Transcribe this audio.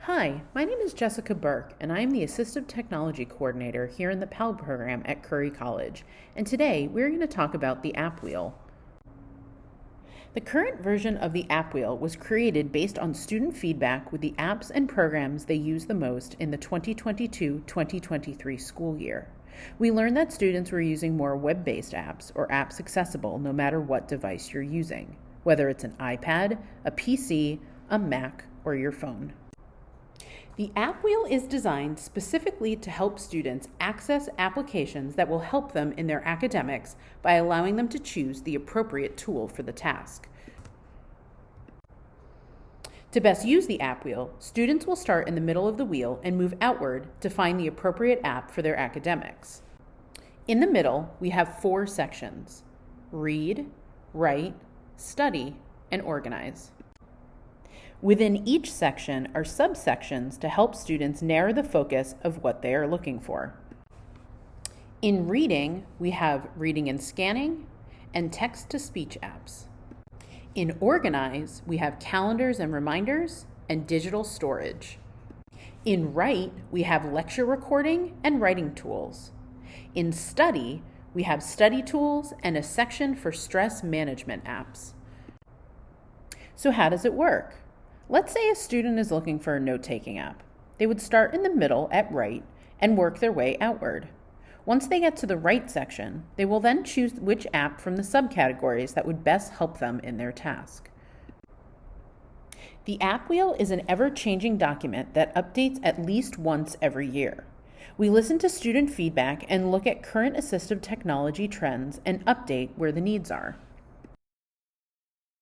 Hi, my name is Jessica Burke, and I am the Assistive Technology Coordinator here in the Pell program at Curry College. And today, we're going to talk about the App Wheel. The current version of the App Wheel was created based on student feedback with the apps and programs they use the most in the 2022-2023 school year. We learned that students were using more web-based apps or apps accessible no matter what device you're using, whether it's an iPad, a PC, a Mac, or your phone. The App Wheel is designed specifically to help students access applications that will help them in their academics by allowing them to choose the appropriate tool for the task. To best use the App Wheel, students will start in the middle of the wheel and move outward to find the appropriate app for their academics. In the middle, we have 4 sections: read, write, study, and organize. Within each section are subsections to help students narrow the focus of what they are looking for. In reading, we have reading and scanning and text-to-speech apps. In organize, we have calendars and reminders and digital storage. In write, we have lecture recording and writing tools. In study, we have study tools and a section for stress management apps. So how does it work? Let's say a student is looking for a note-taking app. They would start in the middle at write and work their way outward. Once they get to the write section, they will then choose which app from the subcategories that would best help them in their task. The App Wheel is an ever-changing document that updates at least once every year. We listen to student feedback and look at current assistive technology trends and update where the needs are.